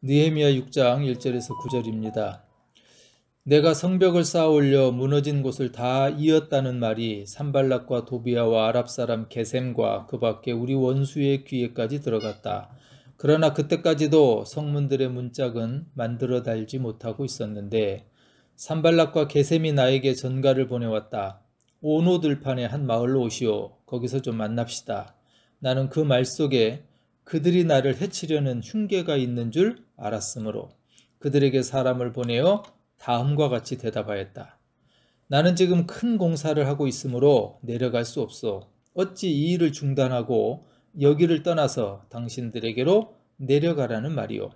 느헤미야 6장 1절에서 9절입니다. 내가 성벽을 쌓아 올려 무너진 곳을 다 이었다는 말이 산발락과 도비아와 아랍 사람 게셈과 그 밖에 우리 원수의 귀에까지 들어갔다. 그러나 그때까지도 성문들의 문짝은 만들어 달지 못하고 있었는데 산발락과 게셈이 나에게 전가를 보내왔다. 오노 들판의 한 마을로 오시오. 거기서 좀 만납시다. 나는 그 말 속에 그들이 나를 해치려는 흉계가 있는 줄 알았으므로 그들에게 사람을 보내어 다음과 같이 대답하였다. 나는 지금 큰 공사를 하고 있으므로 내려갈 수 없소. 어찌 이 일을 중단하고 여기를 떠나서 당신들에게로 내려가라는 말이오.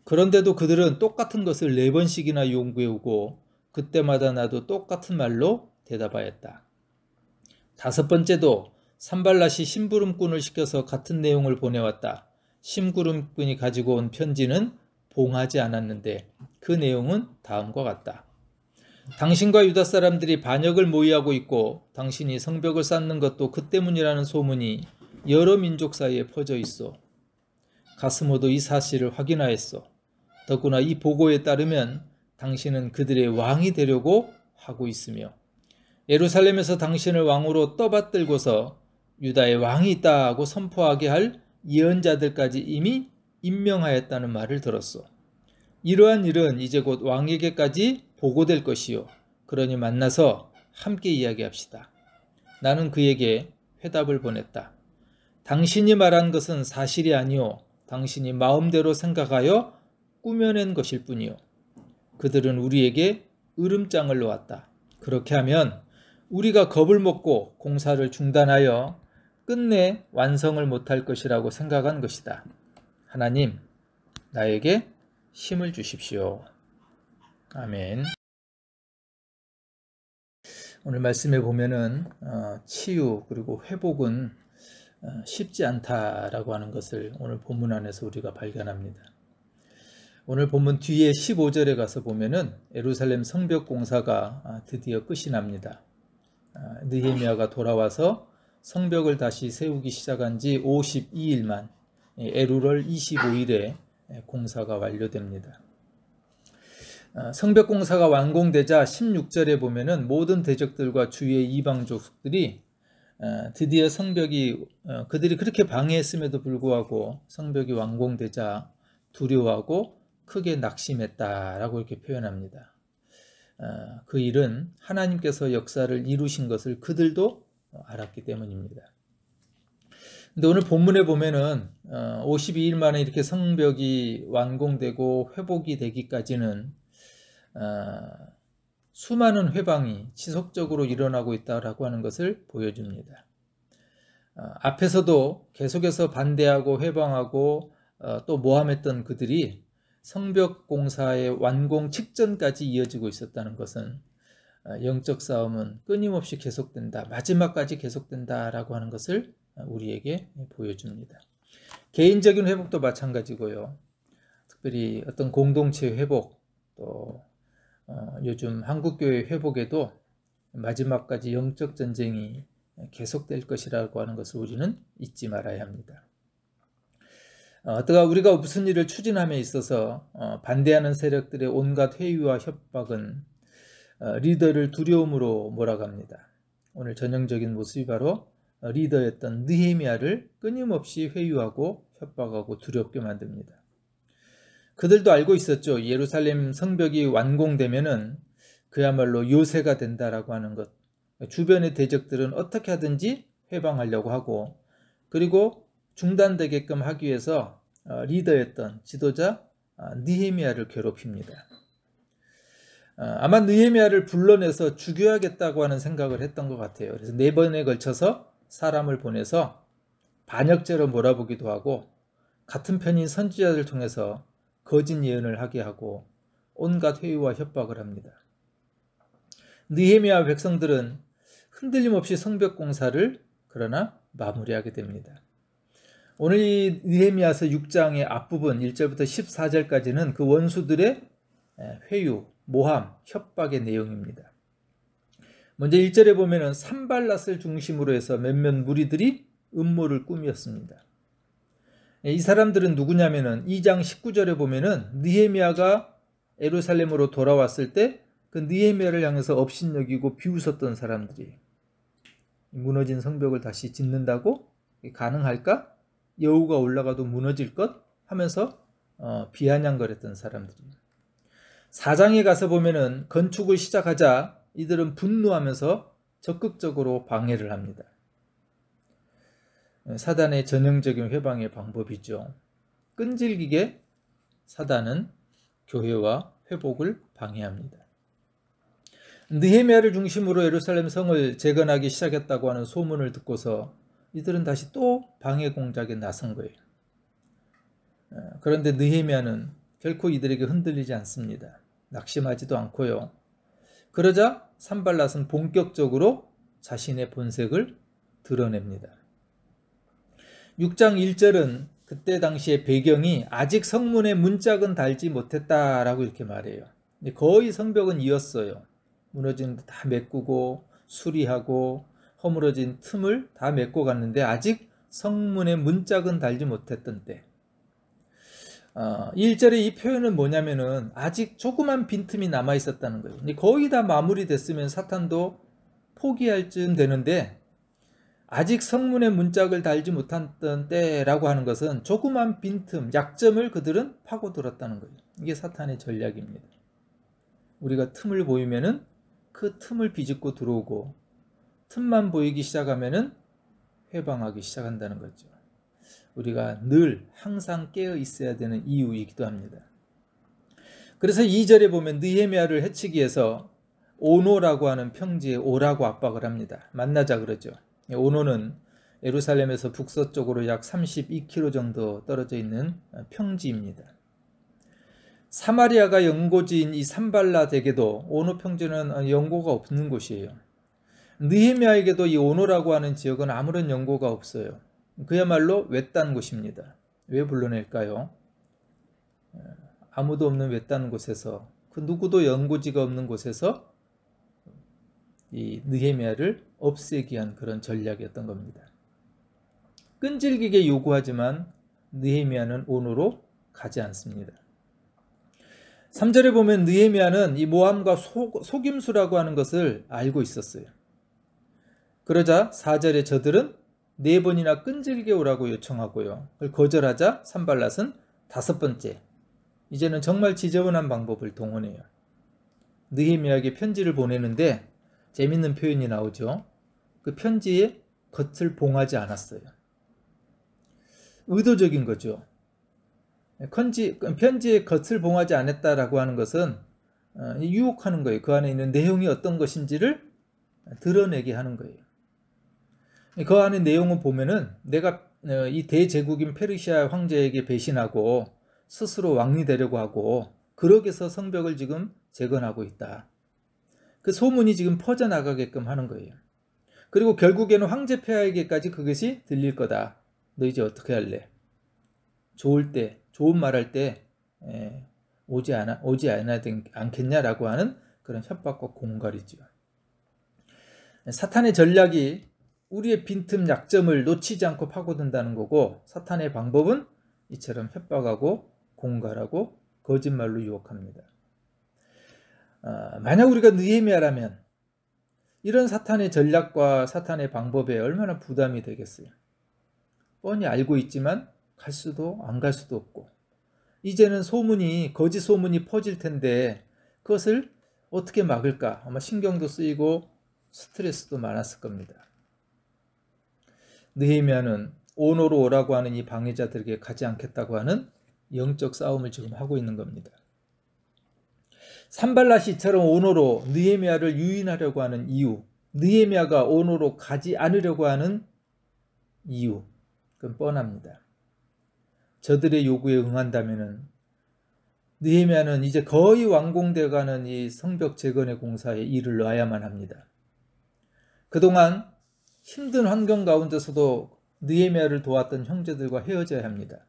그런데도 그들은 똑같은 것을 4번씩이나 요구해오고 그때마다 나도 똑같은 말로 대답하였다. 5번째도 산발랏이 심부름꾼을 시켜서 같은 내용을 보내왔다. 심부름꾼이 가지고 온 편지는 봉하지 않았는데 그 내용은 다음과 같다. 당신과 유다 사람들이 반역을 모의하고 있고 당신이 성벽을 쌓는 것도 그 때문이라는 소문이 여러 민족 사이에 퍼져 있어. 가스모도 이 사실을 확인하였어. 더구나 이 보고에 따르면 당신은 그들의 왕이 되려고 하고 있으며 예루살렘에서 당신을 왕으로 떠받들고서 유다의 왕이 있다고 선포하게 할 예언자들까지 이미 임명하였다는 말을 들었소. 이러한 일은 이제 곧 왕에게까지 보고될 것이요. 그러니 만나서 함께 이야기합시다. 나는 그에게 회답을 보냈다. 당신이 말한 것은 사실이 아니오. 당신이 마음대로 생각하여 꾸며낸 것일 뿐이요. 그들은 우리에게 으름장을 놓았다. 그렇게 하면 우리가 겁을 먹고 공사를 중단하여 끝내 완성을 못할 것이라고 생각한 것이다. 하나님, 나에게 힘을 주십시오. 아멘. 오늘 말씀에 보면은 치유 그리고 회복은 쉽지 않다라고 하는 것을 오늘 본문 안에서 우리가 발견합니다. 오늘 본문 뒤에 15절에 가서 보면은 예루살렘 성벽 공사가 드디어 끝이 납니다. 느헤미야가 돌아와서 성벽을 다시 세우기 시작한 지 52일만 에루럴 25일에 공사가 완료됩니다. 성벽 공사가 완공되자 16절에 보면은 모든 대적들과 주위의 이방족들이 드디어 성벽이 그들이 그렇게 방해했음에도 불구하고 성벽이 완공되자 두려워하고 크게 낙심했다라고 이렇게 표현합니다. 그 일은 하나님께서 역사를 이루신 것을 그들도 알았기 때문입니다. 근데 오늘 본문에 보면은 52일 만에 이렇게 성벽이 완공되고 회복이 되기까지는 수많은 회방이 지속적으로 일어나고 있다라고 하는 것을 보여줍니다. 앞에서도 계속해서 반대하고 회방하고 또 모함했던 그들이 성벽 공사의 완공 직전까지 이어지고 있었다는 것은 영적 싸움은 끊임없이 계속된다, 마지막까지 계속된다라고 하는 것을 우리에게 보여줍니다. 개인적인 회복도 마찬가지고요. 특별히 어떤 공동체 회복, 또 요즘 한국교회 회복에도 마지막까지 영적 전쟁이 계속될 것이라고 하는 것을 우리는 잊지 말아야 합니다. 우리가 무슨 일을 추진함에 있어서 반대하는 세력들의 온갖 회유와 협박은 리더를 두려움으로 몰아갑니다. 오늘 전형적인 모습이 바로 리더였던 느헤미야를 끊임없이 회유하고 협박하고 두렵게 만듭니다. 그들도 알고 있었죠. 예루살렘 성벽이 완공되면은 그야말로 요새가 된다라고 하는 것. 주변의 대적들은 어떻게 하든지 회방하려고 하고, 그리고 중단되게끔 하기 위해서 리더였던 지도자 느헤미야를 괴롭힙니다. 아마 느헤미야를 불러내서 죽여야겠다고 하는 생각을 했던 것 같아요. 그래서 4번에 걸쳐서 사람을 보내서 반역죄로 몰아보기도 하고 같은 편인 선지자들 통해서 거짓 예언을 하게 하고 온갖 회유와 협박을 합니다. 느헤미야 백성들은 흔들림 없이 성벽 공사를 그러나 마무리하게 됩니다. 오늘 이 느헤미야서 6장의 앞부분 1절부터 14절까지는 그 원수들의 회유, 모함, 협박의 내용입니다. 먼저 1절에 보면은 산발랏을 중심으로 해서 몇몇 무리들이 음모를 꾸몄습니다. 이 사람들은 누구냐면은 2장 19절에 보면은 느헤미야가 예루살렘으로 돌아왔을 때 그 느헤미야를 향해서 업신여기고 비웃었던 사람들이, 무너진 성벽을 다시 짓는다고 가능할까? 여우가 올라가도 무너질 것? 하면서 비아냥거렸던 사람들이. 4장에 가서 보면은 건축을 시작하자 이들은 분노하면서 적극적으로 방해를 합니다. 사단의 전형적인 회방의 방법이죠. 끈질기게 사단은 교회와 회복을 방해합니다. 느헤미야를 중심으로 예루살렘 성을 재건하기 시작했다고 하는 소문을 듣고서 이들은 다시 또 방해 공작에 나선 거예요. 그런데 느헤미야는 결코 이들에게 흔들리지 않습니다. 낙심하지도 않고요. 그러자 산발랏은 본격적으로 자신의 본색을 드러냅니다. 6장 1절은 그때 당시의 배경이 아직 성문에 문짝은 달지 못했다라고 이렇게 말해요. 거의 성벽은 이었어요. 무너진 데 다 메꾸고 수리하고 허물어진 틈을 다 메꿔 갔는데 아직 성문에 문짝은 달지 못했던 때. 1절의 이 표현은 뭐냐면은 아직 조그만 빈틈이 남아 있었다는 거예요. 거의 다 마무리됐으면 사탄도 포기할 쯤 되는데 아직 성문에 문짝을 달지 못했던 때라고 하는 것은 조그만 빈틈, 약점을 그들은 파고들었다는 거예요. 이게 사탄의 전략입니다. 우리가 틈을 보이면은 그 틈을 비집고 들어오고 틈만 보이기 시작하면은 회방하기 시작한다는 거죠. 우리가 늘 항상 깨어 있어야 되는 이유이기도 합니다. 그래서 2절에 보면 느헤미야를 해치기 위해서 오노라고 하는 평지에 오라고 압박을 합니다. 만나자 그러죠. 오노는 예루살렘에서 북서쪽으로 약 32km 정도 떨어져 있는 평지입니다. 사마리아가 연고지인 이 산발랏에게도 오노 평지는 연고가 없는 곳이에요. 느헤미야에게도 이 오노라고 하는 지역은 아무런 연고가 없어요. 그야말로 외딴 곳입니다. 왜 불러낼까요? 아무도 없는 외딴 곳에서, 그 누구도 연고지가 없는 곳에서 이 느헤미야를 없애기 위한 그런 전략이었던 겁니다. 끈질기게 요구하지만 느헤미야는 오노로 가지 않습니다. 3절에 보면 느헤미야는 이 모함과 속임수라고 하는 것을 알고 있었어요. 그러자 4절에 저들은 4번이나 끈질게 오라고 요청하고요. 그걸 거절하자 산발랏은 5번째, 이제는 정말 지저분한 방법을 동원해요. 느헤미야에게 편지를 보내는데 재밌는 표현이 나오죠. 그 편지에 겉을 봉하지 않았어요. 의도적인 거죠. 편지에 겉을 봉하지 않았다라고 하는 것은 유혹하는 거예요. 그 안에 있는 내용이 어떤 것인지를 드러내게 하는 거예요. 그 안에 내용을 보면은 내가 이 대제국인 페르시아 황제에게 배신하고 스스로 왕이 되려고 하고 그러기 위해서 성벽을 지금 재건하고 있다. 그 소문이 지금 퍼져나가게끔 하는 거예요. 그리고 결국에는 황제 폐하에게까지 그것이 들릴 거다. 너 이제 어떻게 할래? 좋을 때, 좋은 말 할 때 오지 않겠냐라고 하는 그런 협박과 공갈이죠. 사탄의 전략이 우리의 빈틈 약점을 놓치지 않고 파고든다는 거고, 사탄의 방법은 이처럼 협박하고 공갈하고 거짓말로 유혹합니다. 만약 우리가 느헤미야라면 이런 사탄의 전략과 사탄의 방법에 얼마나 부담이 되겠어요. 뻔히 알고 있지만 갈 수도 안 갈 수도 없고, 이제는 거짓 소문이 퍼질 텐데 그것을 어떻게 막을까? 아마 신경도 쓰이고 스트레스도 많았을 겁니다. 느헤미야는 오노로 오라고 하는 이 방해자들에게 가지 않겠다고 하는 영적 싸움을 지금 하고 있는 겁니다. 산발랏이 이처럼 오노로 느헤미야를 유인하려고 하는 이유, 느헤미야가 오노로 가지 않으려고 하는 이유, 그건 뻔합니다. 저들의 요구에 응한다면은 느헤미야는 이제 거의 완공되어가는 이 성벽 재건의 공사에 일을 놔야만 합니다. 그동안 힘든 환경 가운데서도 느헤미야를 도왔던 형제들과 헤어져야 합니다.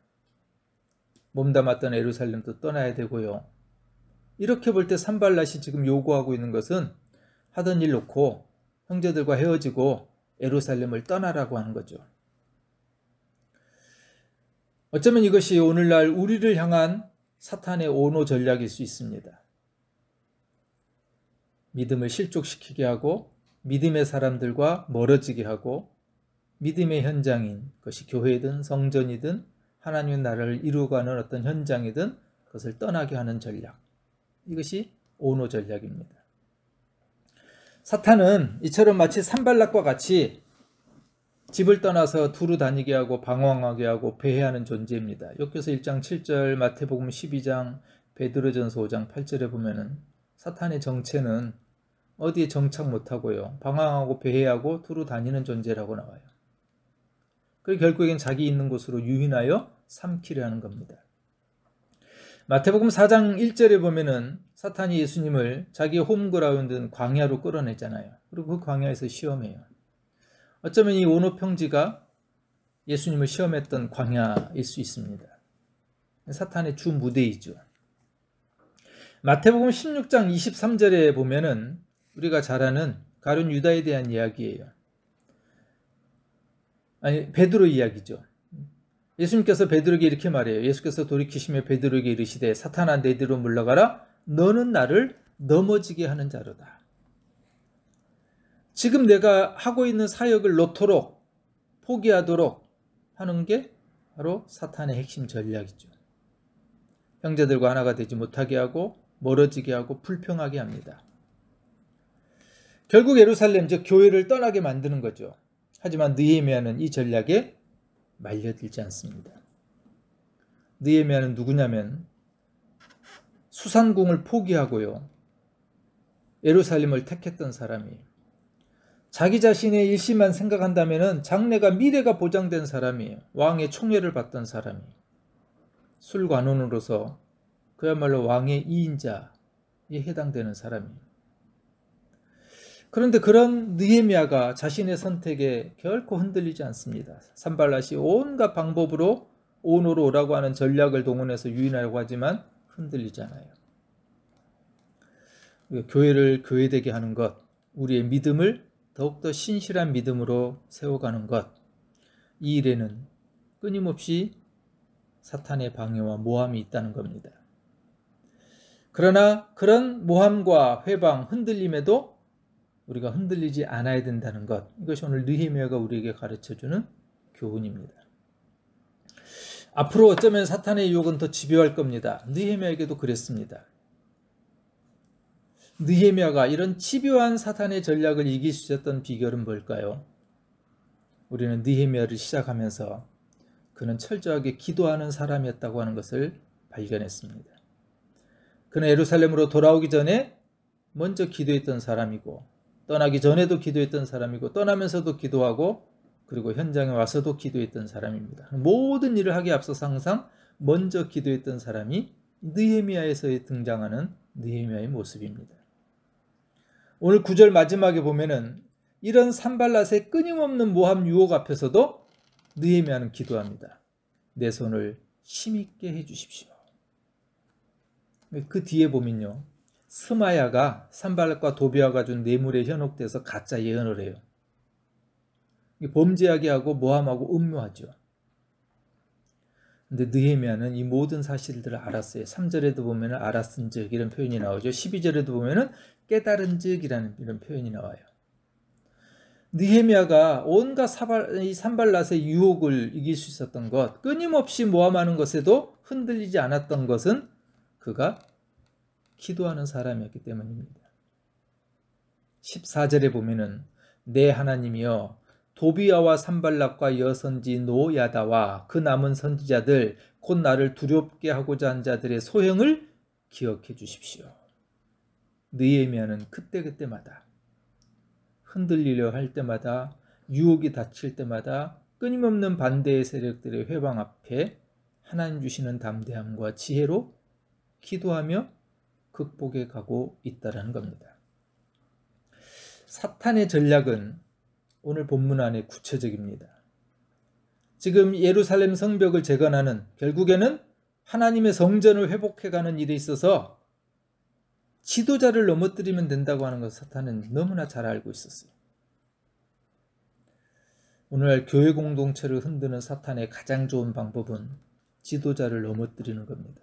몸담았던 예루살렘도 떠나야 되고요. 이렇게 볼 때 산발랏이 지금 요구하고 있는 것은 하던 일 놓고 형제들과 헤어지고 예루살렘을 떠나라고 하는 거죠. 어쩌면 이것이 오늘날 우리를 향한 사탄의 온호 전략일 수 있습니다. 믿음을 실족시키게 하고 믿음의 사람들과 멀어지게 하고 믿음의 현장인 것이 교회든 성전이든 하나님의 나라를 이루어가는 어떤 현장이든 그것을 떠나게 하는 전략. 이것이 온호 전략입니다. 사탄은 이처럼 마치 산발락과 같이 집을 떠나서 두루 다니게 하고 방황하게 하고 배회하는 존재입니다. 욥기서 1장 7절, 마태복음 12장, 베드로전서 5장 8절에 보면은 사탄의 정체는 어디에 정착 못하고요. 방황하고 배회하고 두루 다니는 존재라고 나와요. 그리고 결국엔 자기 있는 곳으로 유인하여 삼키려 하는 겁니다. 마태복음 4장 1절에 보면은 사탄이 예수님을 자기 홈그라운드인 광야로 끌어내잖아요. 그리고 그 광야에서 시험해요. 어쩌면 이 온호 평지가 예수님을 시험했던 광야일 수 있습니다. 사탄의 주 무대이죠. 마태복음 16장 23절에 보면은 우리가 잘 아는 가룟 유다에 대한 이야기예요. 아니, 베드로 이야기죠. 예수님께서 베드로에게 이렇게 말해요. 예수께서 돌이키시며 베드로에게 이르시되 사탄아 내 뒤로 물러가라. 너는 나를 넘어지게 하는 자로다. 지금 내가 하고 있는 사역을 놓도록 포기하도록 하는 게 바로 사탄의 핵심 전략이죠. 형제들과 하나가 되지 못하게 하고 멀어지게 하고 불평하게 합니다. 결국 예루살렘 즉 교회를 떠나게 만드는 거죠. 하지만 느헤미야는 이 전략에 말려들지 않습니다. 느헤미야는 누구냐면 수산궁을 포기하고요. 예루살렘을 택했던 사람이에요. 자기 자신의 일시만 생각한다면 장래가 미래가 보장된 사람이에요. 왕의 총애를 받던 사람이에요. 술관원으로서 그야말로 왕의 2인자에 해당되는 사람이에요. 그런데 그런 느헤미야가 자신의 선택에 결코 흔들리지 않습니다. 산발랏이 온갖 방법으로 온호로 오라고 하는 전략을 동원해서 유인하려고 하지만 흔들리지 않아요. 교회를 교회되게 하는 것, 우리의 믿음을 더욱더 신실한 믿음으로 세워가는 것, 이 일에는 끊임없이 사탄의 방해와 모함이 있다는 겁니다. 그러나 그런 모함과 회방, 흔들림에도 우리가 흔들리지 않아야 된다는 것, 이것이 오늘 느헤미야가 우리에게 가르쳐주는 교훈입니다. 앞으로 어쩌면 사탄의 유혹은 더 집요할 겁니다. 느헤미야에게도 그랬습니다. 느헤미야가 이런 집요한 사탄의 전략을 이길 수 있었던 비결은 뭘까요? 우리는 느헤미야를 시작하면서 그는 철저하게 기도하는 사람이었다고 하는 것을 발견했습니다. 그는 예루살렘으로 돌아오기 전에 먼저 기도했던 사람이고 떠나기 전에도 기도했던 사람이고 떠나면서도 기도하고 그리고 현장에 와서도 기도했던 사람입니다. 모든 일을 하기에 앞서서 항상 먼저 기도했던 사람이 느헤미야에서 등장하는 느헤미야의 모습입니다. 오늘 9절 마지막에 보면은 이런 산발랏의 끊임없는 모함 유혹 앞에서도 느헤미야는 기도합니다. 내 손을 힘있게 해주십시오. 그 뒤에 보면요. 스마야가 산발랏과 도비아가 준 뇌물에 현혹돼서 가짜 예언을 해요. 범죄하게 하고 모함하고 음모하죠. 근데 느헤미야는 이 모든 사실들을 알았어요. 3절에도 보면 알았은즉 이런 표현이 나오죠. 12절에도 보면 깨달은즉 이런 표현이 나와요. 느헤미야가 온갖 산발랏의 유혹을 이길 수 있었던 것, 끊임없이 모함하는 것에도 흔들리지 않았던 것은 그가 기도하는 사람이었기 때문입니다. 14절에 보면은 내 하나님이여 도비아와 산발락과 여선지 노야다와 그 남은 선지자들 곧 나를 두렵게 하고자 한 자들의 소형을 기억해 주십시오. 느헤미야는 그때마다 흔들리려 할 때마다 유혹이 닥칠 때마다 끊임없는 반대의 세력들의 회방 앞에 하나님 주시는 담대함과 지혜로 기도하며 극복해 가고 있다는 겁니다. 사탄의 전략은 오늘 본문 안에 구체적입니다. 지금 예루살렘 성벽을 재건하는 결국에는 하나님의 성전을 회복해가는 일에 있어서 지도자를 넘어뜨리면 된다고 하는 것을 사탄은 너무나 잘 알고 있었어요. 오늘날 교회 공동체를 흔드는 사탄의 가장 좋은 방법은 지도자를 넘어뜨리는 겁니다.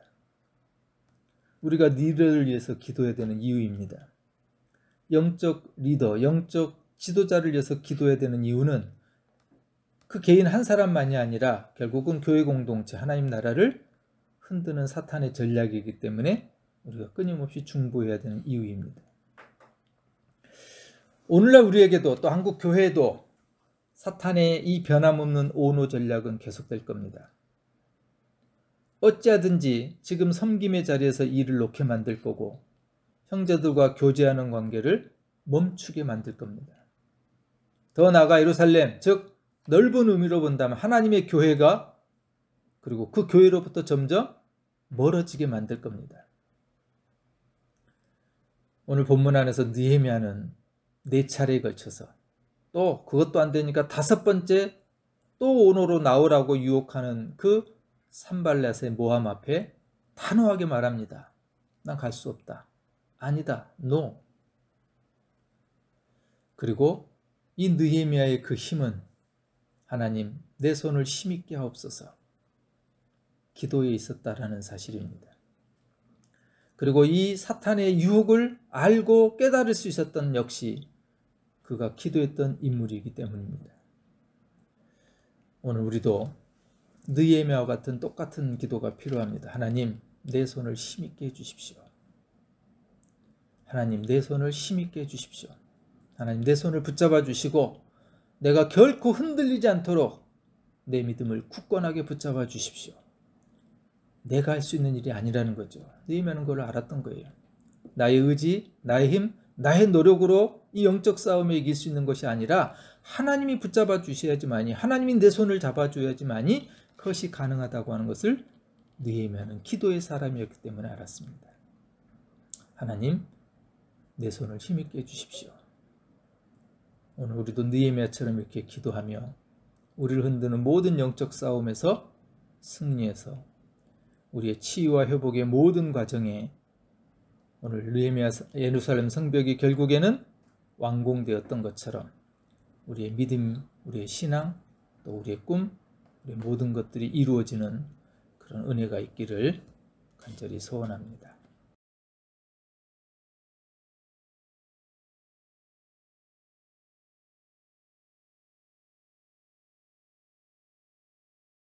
우리가 리더를 위해서 기도해야 되는 이유입니다. 영적 리더, 영적 지도자를 위해서 기도해야 되는 이유는 그 개인 한 사람만이 아니라 결국은 교회 공동체, 하나님 나라를 흔드는 사탄의 전략이기 때문에 우리가 끊임없이 중보해야 되는 이유입니다. 오늘날 우리에게도 또 한국 교회에도 사탄의 이 변함없는 오노 전략은 계속될 겁니다. 어찌하든지 지금 섬김의 자리에서 일을 놓게 만들 거고 형제들과 교제하는 관계를 멈추게 만들 겁니다. 더 나아가 예루살렘, 즉 넓은 의미로 본다면 하나님의 교회가 그리고 그 교회로부터 점점 멀어지게 만들 겁니다. 오늘 본문 안에서 느헤미야는 4차례에 걸쳐서 또 그것도 안 되니까 5번째 또 오노로 나오라고 유혹하는 그 산발랏의 모함 앞에 단호하게 말합니다. 난 갈 수 없다. 아니다. No. 그리고 이 느헤미야의 그 힘은 하나님 내 손을 힘있게 하옵소서 기도에 있었다라는 사실입니다. 그리고 이 사탄의 유혹을 알고 깨달을 수 있었던 역시 그가 기도했던 인물이기 때문입니다. 오늘 우리도 느헤미야와 같은 똑같은 기도가 필요합니다. 하나님 내 손을 힘있게 해주십시오. 하나님 내 손을 힘있게 해주십시오. 하나님 내 손을 붙잡아 주시고 내가 결코 흔들리지 않도록 내 믿음을 굳건하게 붙잡아 주십시오. 내가 할 수 있는 일이 아니라는 거죠. 느헤미야는 그걸 알았던 거예요. 나의 의지, 나의 힘, 나의 노력으로 이 영적 싸움에 이길 수 있는 것이 아니라 하나님이 붙잡아 주셔야지만이, 하나님이 내 손을 잡아줘야지만이 그것이 가능하다고 하는 것을 느헤미야는 기도의 사람이었기 때문에 알았습니다. 하나님 내 손을 힘있게 해주십시오. 오늘 우리도 느헤미야처럼 이렇게 기도하며 우리를 흔드는 모든 영적 싸움에서 승리해서 우리의 치유와 회복의 모든 과정에 오늘 느헤미야 예루살렘 성벽이 결국에는 완공되었던 것처럼 우리의 믿음, 우리의 신앙, 또 우리의 꿈, 우리의 모든 것들이 이루어지는 그런 은혜가 있기를 간절히 소원합니다.